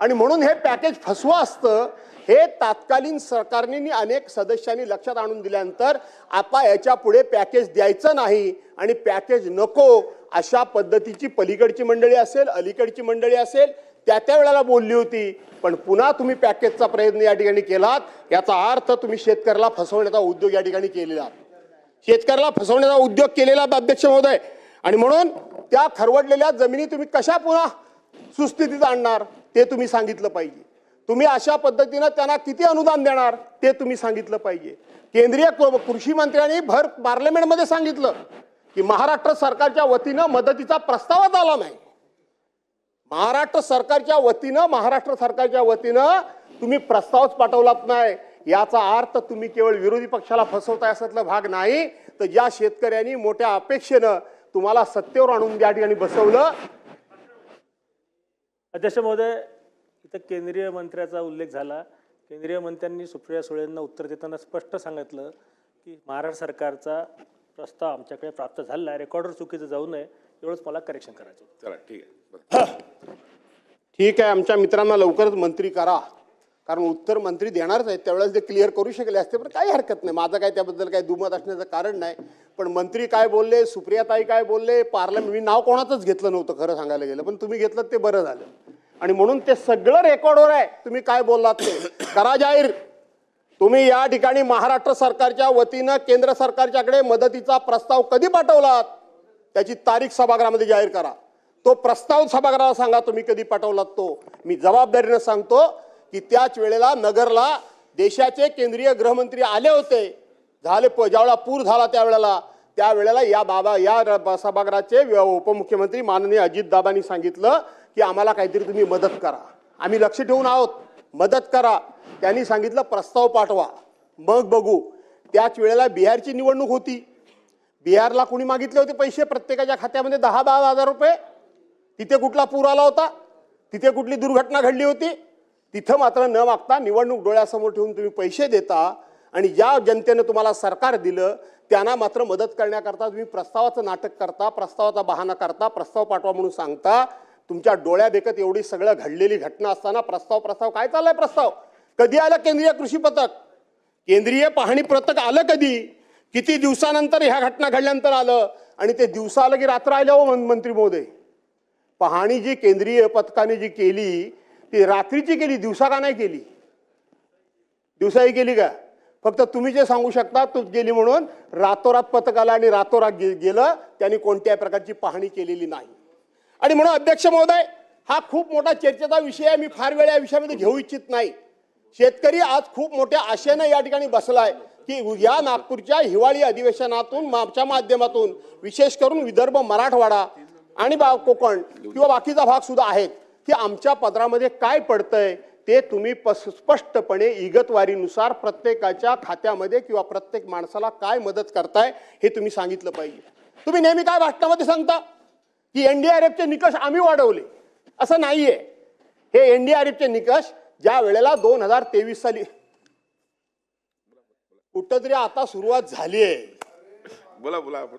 आणि म्हणून हे पॅकेज फसवं असतं. हे तात्कालीन सरकारने अनेक सदस्यांनी लक्षात आणून दिल्यानंतर आता याच्या पुढे पॅकेज द्यायचं नाही आणि पॅकेज नको अशा पद्धतीची पलीकडची मंडळी असेल, अलीकडची मंडळी असेल, त्या वेळेला बोलली होती. पण पुन्हा तुम्ही पॅकेजचा प्रयत्न या ठिकाणी केलात. याचा अर्थ तुम्ही शेतकऱ्याला फसवण्याचा उद्योग या ठिकाणी केलेला, शेतकऱ्याला फसवण्याचा उद्योग केलेला अध्यक्ष महोदय. आणि म्हणून त्या खरवडलेल्या जमिनी तुम्ही कशा पुन्हा सुस्थितीत आणणार ते तुम्ही सांगितलं पाहिजे. तुम्ही अशा पद्धतीनं त्यांना किती अनुदान देणार ते तुम्ही सांगितलं पाहिजे. केंद्रीय कृषी मंत्र्यांनी भर पार्लमेंटमध्ये सांगितलं की महाराष्ट्र सरकारच्या वतीनं मदतीचा प्रस्तावच आला नाही. महाराष्ट्र सरकारच्या वतीनं तुम्ही प्रस्तावच पाठवलात नाही. याचा अर्थ तुम्ही केवळ विरोधी पक्षाला फसवताय असातला भाग नाही, तर ज्या शेतकऱ्यांनी मोठ्या अपेक्षेनं तुम्हाला सत्तेवर आणून त्या ठिकाणी बसवलं. अध्यक्ष महोदय, इथं केंद्रीय मंत्र्याचा उल्लेख झाला. केंद्रीय मंत्र्यांनी सुप्रिया सुळेंना उत्तर देताना स्पष्ट सांगितलं की महाराष्ट्र सरकारचा प्रस्ताव आमच्याकडे प्राप्त झालेला आहे, रेकॉर्डवर चुकीचं जाऊ नये, एवढंच मला करेक्शन करायचं. चला ठीक आहे. ठीक आहे, आमच्या मित्रांना लवकरच मंत्री करा, कारण उत्तर मंत्री देणारच आहेत. त्यावेळेस ते क्लिअर करू शकले असते, पण काही हरकत नाही. माझं काय त्याबद्दल काही दुमत असण्याचं कारण नाही. पण मंत्री काय बोलले, सुप्रियाताई काय बोलले, पार्लमेंट, मी नाव कोणाचंच घेतलं नव्हतं खरं सांगायला गेलं, पण तुम्ही घेतलं ते बरं झालं. आणि म्हणून ते सगळं रेकॉर्डवर आहे. तुम्ही काय बोललात ते करा जाहीर. तुम्ही या ठिकाणी महाराष्ट्र सरकारच्या वतीनं केंद्र सरकारच्याकडे मदतीचा प्रस्ताव कधी पाठवलात त्याची तारीख सभागृहामध्ये जाहीर करा. तो प्रस्ताव सभागृहाला सांगा तुम्ही कधी पाठवलात तो. मी जबाबदारीनं सांगतो की त्याच वेळेला नगरला देशाचे केंद्रीय गृहमंत्री आले होते. ज्यावेळेला पूर झाला त्यावेळेला या सभागृहाचे उपमुख्यमंत्री माननीय अजितदादांनी सांगितलं की आम्हाला काहीतरी तुम्ही मदत करा, आम्ही लक्ष ठेवून आहोत. मदत करा. त्यांनी सांगितलं प्रस्ताव पाठवा, मग बघू. त्याच वेळेला बिहारची निवडणूक होती. बिहारला कोणी मागितले होते पैसे प्रत्येकाच्या खात्यामध्ये 10-10 हजार रुपये. तिथे कुठला पूर आला होता, तिथे कुठली दुर्घटना घडली होती. तिथं मात्र न मागता निवडणूक डोळ्यासमोर ठेवून तुम्ही पैसे देता आणि ज्या जनतेनं तुम्हाला सरकार दिलं त्यांना मात्र मदत करण्याकरता तुम्ही प्रस्तावाचं नाटक करता, प्रस्तावाचा बहाणा करता, प्रस्ताव पाठवा म्हणून सांगता. तुमच्या डोळ्यादेखत एवढी सगळं घडलेली घटना असताना प्रस्ताव काय चाललाय प्रस्ताव? कधी आलं केंद्रीय कृषी पथक? केंद्रीय पाहणी पथक आलं कधी? किती दिवसानंतर ह्या घटना घडल्यानंतर आलं? आणि ते दिवसा आलं की रात्र आलं हो मंत्री महोदय. पाहणी जी केंद्रीय पथकाने जी केली ती रात्रीची केली, दिवसा का नाही केली? दिवसाही केली का? फक्त तुम्ही जे सांगू शकता तूच गेली म्हणून रातोरात पथक आलं आणि रातोरात गेलं. त्यांनी कोणत्याही प्रकारची पाहणी केलेली नाही. आणि म्हणून अध्यक्ष महोदय, हा खूप मोठा चर्चेचा विषय आहे. मी फार वेळ या विषयामध्ये घेऊ इच्छित नाही. शेतकरी आज खूप मोठ्या आशेनं या ठिकाणी बसलाय की या नागपूरच्या हिवाळी अधिवेशनातून च्या माध्यमातून विशेष करून विदर्भ, मराठवाडा आणि कोकण किंवा बाकीचा भाग सुद्धा आहेत की आमच्या पदरामध्ये काय पडतंय ते तुम्ही स्पष्टपणे इगतवारीनुसार प्रत्येकाच्या खात्यामध्ये किंवा प्रत्येक माणसाला काय मदत करताय हे तुम्ही सांगितलं पाहिजे. तुम्ही नेहमी काय भाषणामध्ये सांगता की एनडीआरएफचे निकष आम्ही वाढवले. असं नाहीये. हे एनडीआरएफचे निकष ज्या वेळेला 2023 साली कुठंतरी आता सुरुवात झाली आहे. बोला बोला आपण.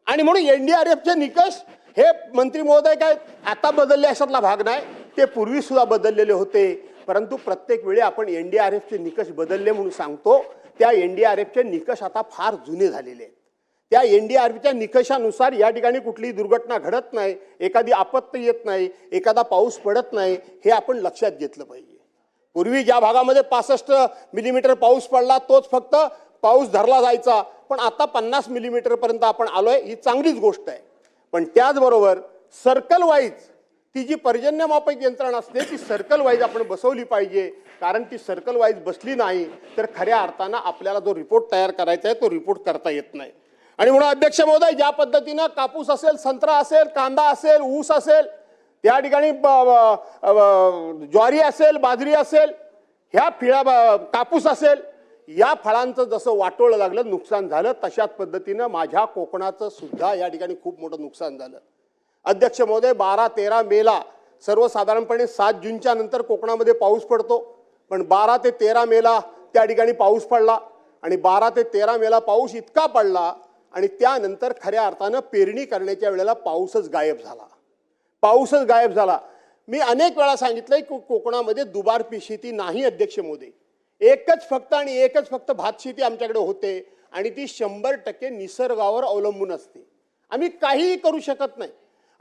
आणि म्हणून एनडीआरएफचे निकष हे मंत्री महोदय काय आता बदलले अशातला भाग नाही. ते पूर्वी सुद्धा बदललेले होते. परंतु प्रत्येक वेळी आपण एनडीआरएफचे निकष बदलले म्हणून सांगतो. त्या एनडीआरएफचे निकष आता फार जुने झालेले आहेत. त्या एनडीआरएफच्या निकषानुसार या ठिकाणी कुठलीही दुर्घटना घडत नाही, एखादी आपत्ती येत नाही, एखादा पाऊस पडत नाही. हे आपण लक्षात घेतलं पाहिजे. पूर्वी ज्या भागामध्ये 65 मिलीमीटर पाऊस पडला तोच फक्त पाऊस धरला जायचा, पण आता 50 मिलीमीटर पर्यंत आपण आलोय. ही चांगलीच गोष्ट आहे. पण त्याचबरोबर सर्कल वाईज ती जी पर्जन्यमापक यंत्रणा असते ती सर्कल वाईज आपण बसवली पाहिजे. कारण ती सर्कल वाईज बसली नाही तर खऱ्या अर्थानं आपल्याला जो रिपोर्ट तयार करायचा आहे तो रिपोर्ट करता येत नाही. आणि म्हणून अध्यक्ष महोदय, ज्या पद्धतीनं कापूस असेल, संत्रा असेल, कांदा असेल, ऊस असेल, त्या ठिकाणी ज्वारी असेल, बाजरी असेल, ह्या कापूस असेल, या फळांचं जसं वाटोळं लागलं, नुकसान झालं, तशाच पद्धतीनं माझ्या कोकणाचं सुद्धा या ठिकाणी खूप मोठं नुकसान झालं. अध्यक्ष महोदय, 12-13 मेला सर्वसाधारणपणे 7 जूनच्या नंतर कोकणामध्ये पाऊस पडतो, पण 12 ते 13 मेला त्या ठिकाणी पाऊस पडला. आणि 12 ते 13 मेला पाऊस इतका पडला आणि त्यानंतर खऱ्या अर्थानं पेरणी करण्याच्या वेळेला पाऊसच गायब झाला. मी अनेक वेळा सांगितलंय की कोकणामध्ये दुबार पीक शेती नाही अध्यक्ष महोदय. एकच फक्त भात शेती आमच्याकडे होते आणि ती 100% निसर्गावर अवलंबून असते. आम्ही काहीही करू शकत नाही.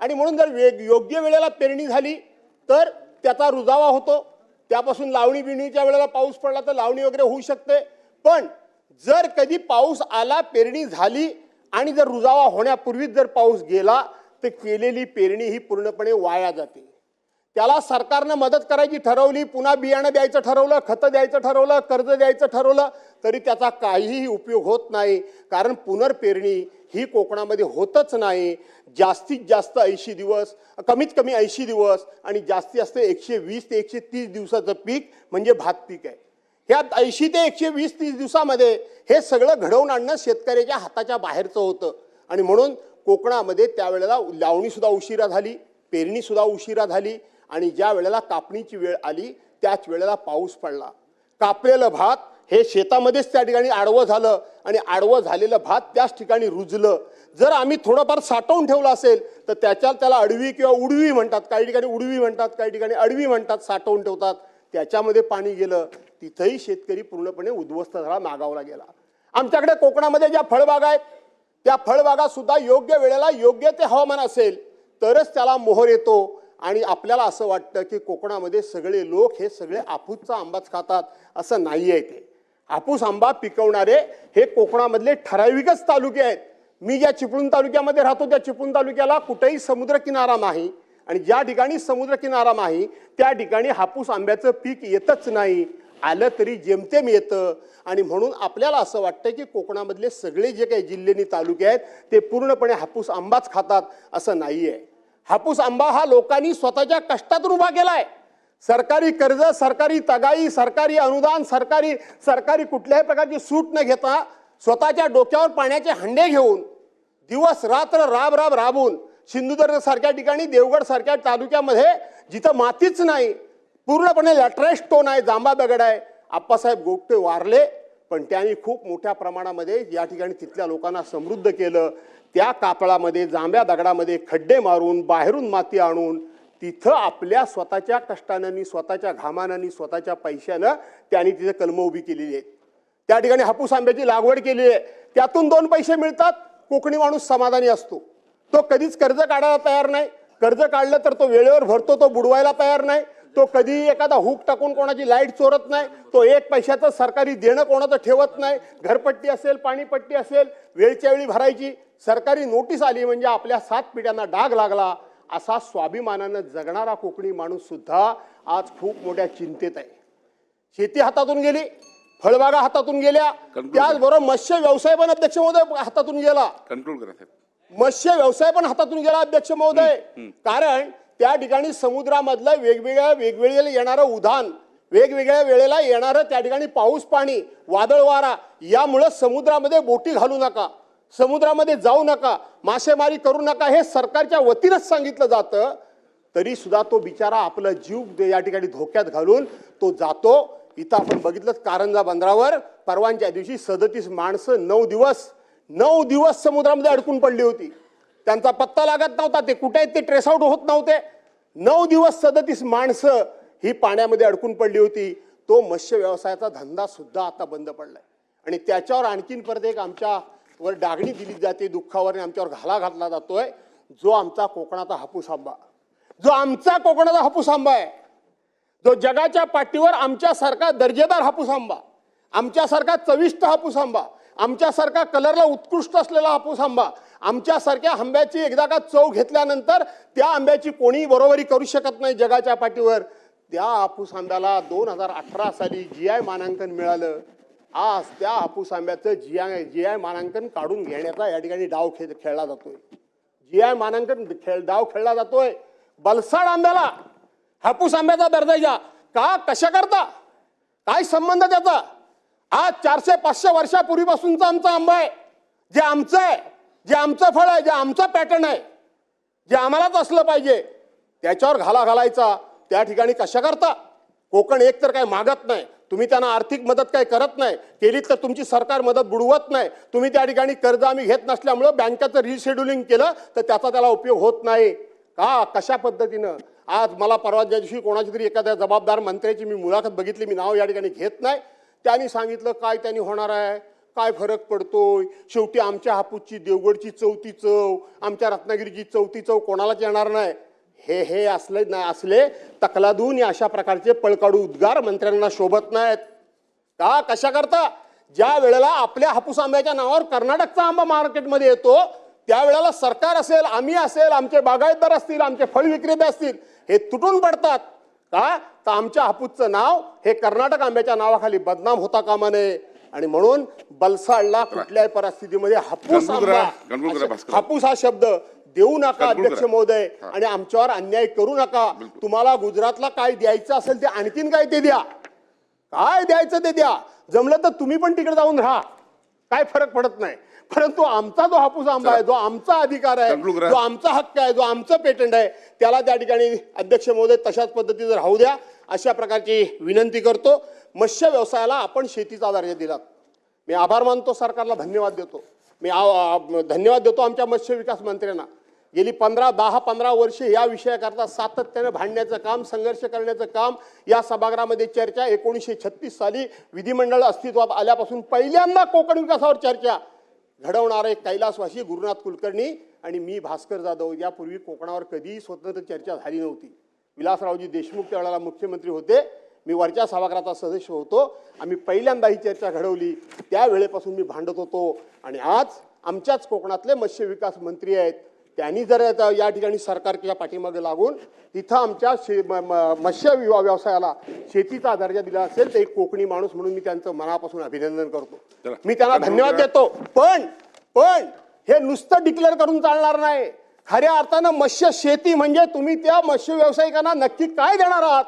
आणि म्हणून जर योग्य वेळेला पेरणी झाली तर त्याचा रुजावा होतो. त्यापासून लावणी बिणीच्या वेळेला पाऊस पडला तर लावणी वगैरे होऊ शकते. पण जर कधी पाऊस आला, पेरणी झाली आणि जर रुजावा होण्यापूर्वीच जर पाऊस गेला तर केलेली पेरणी ही पूर्णपणे वाया जाते. त्याला सरकारनं मदत करायची ठरवली, पुन्हा बियाणं द्यायचं ठरवलं, खतं द्यायचं ठरवलं, कर्ज द्यायचं ठरवलं, तरी त्याचा काहीही उपयोग होत नाही. कारण पुनर्पेरणी ही कोकणामध्ये होतच नाही. जास्तीत जास्त 80 दिवस, कमीत कमी 80 दिवस आणि जास्तीत जास्त 120 ते 130 दिवसाचं पीक म्हणजे भात पीक आहे. ह्या 80 ते 120-30 दिवसामध्ये हे सगळं घडवून आणणं शेतकऱ्याच्या हाताच्या बाहेरचं होतं. आणि म्हणून कोकणामध्ये त्यावेळेला लावणी सुद्धा उशिरा झाली, पेरणी सुद्धा उशिरा झाली आणि ज्या वेळेला कापणीची वेळ आली त्याच वेळेला पाऊस पडला. कापलेलं भात हे शेतामध्येच त्या ठिकाणी आडवं झालं आणि आडवं झालेलं भात त्याच ठिकाणी रुजलं. जर आम्ही थोडंफार साठवून ठेवलं असेल तर त्याला अडवी किंवा उडवी म्हणतात. काही ठिकाणी उडवी म्हणतात, काही ठिकाणी अडवी म्हणतात. साठवून ठेवतात, त्याच्यामध्ये पाणी गेलं, तिथंही शेतकरी पूर्णपणे उद्ध्वस्त झाला, मागावला गेला. आमच्याकडे कोकणामध्ये ज्या फळबागा आहेत त्या फळबागा सुद्धा योग्य वेळेला योग्य ते हवामान असेल तरच त्याला मोहर येतो. आणि आपल्याला असं वाटतं की कोकणामध्ये सगळे लोक हे सगळे हापूसचा आंबाच खातात, असं नाही आहे. ते हापूस आंबा पिकवणारे हे कोकणामधले ठराविकच तालुके आहेत. मी ज्या चिपळूण तालुक्यामध्ये राहतो त्या चिपळूण तालुक्याला कुठेही समुद्रकिनारा नाही आणि ज्या ठिकाणी समुद्रकिनारा नाही त्या ठिकाणी हापूस आंब्याचं पीक येतच नाही. आलं तरी जेमतेम येतं. आणि म्हणून आपल्याला असं वाटतं की कोकणामधले सगळे जे काही जिल्हे आणि तालुके आहेत ते पूर्णपणे हापूस आंबाच खातात, असं नाही आहे. हापूस आंबा हा लोकांनी स्वतःच्या कष्टातून उभा केलाय. सरकारी कर्ज, सरकारी तगाई, सरकारी अनुदान, सरकारी कुठल्याही प्रकारची सूट न घेता स्वतःच्या डोक्यावर पाण्याचे हंडे घेऊन दिवस रात्र राबून सिंधुदुर्ग सारख्या ठिकाणी, देवगड सारख्या तालुक्यामध्ये जिथं मातीच नाही, पूर्णपणे लॅटराइट स्टोन आहे, जांभा दगड आहे, आप्पासाहेब गोगटे वारले. पण त्यांनी खूप मोठ्या प्रमाणामध्ये या ठिकाणी तिथल्या लोकांना समृद्ध केलं. त्या कातळामध्ये, जांभ्या दगडामध्ये खड्डे मारून, बाहेरून माती आणून तिथं आपल्या स्वतःच्या कष्टानं, स्वतःच्या घामानं, स्वतःच्या पैशानं त्यांनी तिथे कलमं उभी केलेली आहेत. त्या ठिकाणी हापूस आंब्याची लागवड केली आहे. त्यातून 2 पैसे मिळतात. कोकणी माणूस समाधानी असतो. तो कधीच कर्ज काढायला तयार नाही. कर्ज काढलं तर तो वेळेवर भरतो, तो बुडवायला तयार नाही. तो कधी एखादा हुक टाकून कोणाची लाईट चोरत नाही. तो 1 पैशाचं सरकारी देणं कोणाचं ठेवत नाही. घरपट्टी असेल, पाणीपट्टी असेल, वेळच्या वेळी भरायची. सरकारी नोटीस आली म्हणजे आपल्या 7 पिढ्यांना डाग लागला, असा स्वाभिमानानं जगणारा कोकणी माणूस सुद्धा आज खूप मोठ्या चिंतेत आहे. शेती हातातून गेली, फळबागा हातातून गेल्या, त्याचबरोबर मत्स्य व्यवसाय पण अध्यक्ष महोदय हातातून गेला. कंट्रोल करा साहेब. मत्स्य व्यवसाय पण हातातून गेला अध्यक्ष महोदय. कारण त्या ठिकाणी समुद्रामधलं वेगवेगळे येणारं उधाण, वेगवेगळ्या वेळेला येणारं त्या ठिकाणी पाऊस पाणी, वादळ वारा, यामुळं समुद्रामध्ये बोटी घालू नका, समुद्रामध्ये जाऊ नका, मासेमारी करू नका, हे सरकारच्या वतीनच सांगितलं जातं. तरी सुद्धा तो बिचारा आपला जीव या ठिकाणी धोक्यात घालून तो जातो. इथं आपण बघितलं कारंजा बंदरावर परवांच्या दिवशी 37 माणसं 9 दिवस समुद्रामध्ये अडकून पडली होती. त्यांचा पत्ता लागत नव्हता. ते कुठे आहेत ते ट्रेस आउट होत नव्हते. 9 दिवस 37 माणसं ही पाण्यामध्ये अडकून पडली होती. तो मत्स्य व्यवसायाचा धंदा सुद्धा आता बंद पडलाय. आणि त्याच्यावर आणखीन परत एक आमच्यावर डागणी दिली जाते, दुःखावर, आणि आमच्यावर घाला घातला जातोय. जो आमचा कोकणाचा हापूस आंबा, जो आमचा कोकणाचा हापूस आंबा आहे, जो जगाच्या पाठीवर आमच्यासारखा दर्जेदार हापूस आंबा, आमच्यासारखा चविष्ट हापूस आंबा, आमच्यासारखा कलरला उत्कृष्ट असलेला हापूस आंबा, आमच्यासारख्या आंब्याची एकदा का चव घेतल्यानंतर त्या आंब्याची कोणी बरोबरी करू शकत नाही जगाच्या पाठीवर. त्या हापूस आंब्याला 2018 साली GI मानांकन मिळालं. आज त्या हापूस आंब्याचं GI मानांकन काढून घेण्याचा या ठिकाणी डाव खेळला जातोय. GI मानांकन डाव खेळला जातोय. बलसाड आंब्याला हापूस आंब्याचा दर्जा घ्या का? कशा करता? काय संबंध त्याचा? आज 400-500 वर्षापूर्वीपासूनचा आमचा आंबा आहे, जे आमचं आहे, जे आमचं फळ आहे, जे आमचं पॅटर्न आहे, जे आम्हालाच असलं पाहिजे, त्याच्यावर घाला घालायचा. त्या ठिकाणी कशा करता? कोकण एक तर काय मागत नाही, तुम्ही त्यांना आर्थिक मदत काय करत नाही, केलीत तर तुमची सरकार मदत बुडवत नाही. तुम्ही त्या ठिकाणी कर्ज आम्ही घेत नसल्यामुळं बँकेचं रिशेड्युलिंग केलं तर त्याचा त्याला उपयोग होत नाही का? कशा पद्धतीनं? आज मला परवाच्या दिवशी कोणाची तरी एखाद्या जबाबदार मंत्र्याची मी मुलाखत बघितली, मी नाव या ठिकाणी घेत नाही. त्यांनी सांगितलं काय त्यांनी होणार आहे, काय फरक पडतोय, शेवटी आमच्या हापूसची देवगडची चौथी चव, आमच्या रत्नागिरीची चौथी चव कोणालाच येणार नाही. हे असले तकलादून या अशा प्रकारचे पळकाडू उद्गार मंत्र्यांना शोभत नाहीत का? कशा करता? ज्या वेळेला आपल्या हापूस आंब्याच्या नावावर कर्नाटकचा आंबा मार्केटमध्ये येतो, त्यावेळेला सरकार असेल, आम्ही असेल, आमचे बागायतदार असतील, आमचे फळ विक्रेते असतील, हे तुटून पडतात का? तर आमच्या हापूसचं नाव हे कर्नाटक आंब्याच्या नावाखाली बदनाम होता कामा नये. आणि म्हणून बलसाडला कुठल्याही परिस्थितीमध्ये हापूस आंबा, हापूस हा शब्द देऊ नका अध्यक्ष महोदय. आणि आमच्यावर अन्याय करू नका. तुम्हाला गुजरातला काय द्यायचं असेल ते आणखीन काय ते द्या, काय द्यायचं ते द्या. जमलं तर तुम्ही पण तिकडे जाऊन राहा, काय फरक पडत नाही. परंतु आमचा जो हापूस आंबा आहे, जो आमचा अधिकार आहे, जो आमचा हक्क आहे, जो आमचं पेटंट आहे, त्याला त्या ठिकाणी अध्यक्ष महोदय तशाच पद्धतीने राहू द्या, अशा प्रकारची विनंती करतो. मत्स्य व्यवसायाला आपण शेतीचा दर्जा दिला, मी आभार मानतो, सरकारला धन्यवाद देतो. मी धन्यवाद देतो आमच्या मत्स्य विकास मंत्र्यांना. गेली 10-15 वर्ष या विषयाकरता सातत्याने भांडण्याचं काम, संघर्ष करण्याचं काम, या सभागृहामध्ये चर्चा 1936 साली विधिमंडळ अस्तित्वात आल्यापासून पहिल्यांदा कोकण विकासावर चर्चा घडवणारे कैलासवासी गुरुनाथ कुलकर्णी आणि मी भास्कर जाधव. यापूर्वी कोकणावर कधीही स्वतंत्र चर्चा झाली नव्हती. विलासरावजी देशमुख त्यावेळेला मुख्यमंत्री होते, मी वरच्या सभागृहाचा सदस्य होतो. आम्ही पहिल्यांदा ही चर्चा घडवली, त्यावेळेपासून मी भांडत होतो. आणि आज आमच्याच कोकणातले मत्स्य विकास मंत्री आहेत, त्यांनी जर या ठिकाणी सरकारच्या पाठीमागे लागून तिथं आमच्या मत्स्य व्यवसायाला शेतीचा दर्जा दिला असेल तर एक कोकणी माणूस म्हणून मी त्यांचं मनापासून अभिनंदन करतो, मी त्यांना धन्यवाद देतो. पण हे नुसतं डिक्लेअर करून चालणार नाही. खऱ्या अर्थानं मत्स्य शेती म्हणजे तुम्ही त्या मत्स्य व्यावसायिकांना नक्की काय देणार आहात,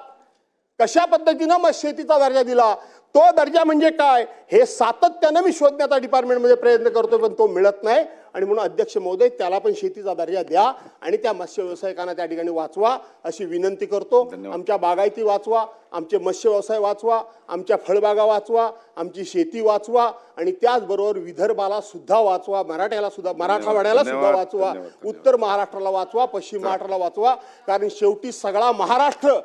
कशा पद्धतीनं मग शेतीचा दर्जा दिला, तो दर्जा म्हणजे काय हे सातत्यानं मी शोधण्याचा डिपार्टमेंटमध्ये प्रयत्न करतोय, पण तो मिळत नाही. आणि म्हणून अध्यक्ष महोदय त्याला पण शेतीचा दर्जा द्या आणि त्या मत्स्य व्यावसायिकांना त्या ठिकाणी वाचवा अशी विनंती करतो. आमच्या बागायती वाचवा, आमचे मत्स्य व्यवसाय वाचवा, आमच्या फळबागा वाचवा, आमची शेती वाचवा आणि त्याचबरोबर विदर्भाला सुद्धा वाचवा, मराठ्याला सुद्धा, मराठवाड्याला सुद्धा वाचवा, उत्तर महाराष्ट्राला वाचवा, पश्चिम महाराष्ट्राला वाचवा. कारण शेवटी सगळा महाराष्ट्र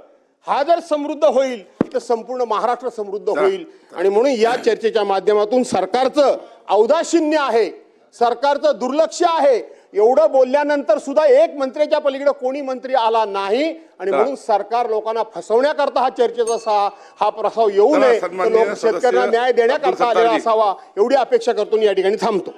हा जर समृद्ध होईल तर संपूर्ण महाराष्ट्र समृद्ध होईल. आणि म्हणून या चर्चेच्या माध्यमातून सरकारचं औदासीन्य आहे, सरकारचं दुर्लक्ष आहे. एवढं बोलल्यानंतर सुद्धा एक मंत्र्याच्या पलीकडे कोणी मंत्री आला नाही. आणि म्हणून सरकार लोकांना फसवण्याकरता हा चर्चेचा हा प्रस्ताव येऊ नये, तर शेतकऱ्यांना न्याय देण्याकरता आलेला असावा एवढी अपेक्षा करतो. या ठिकाणी थांबतो.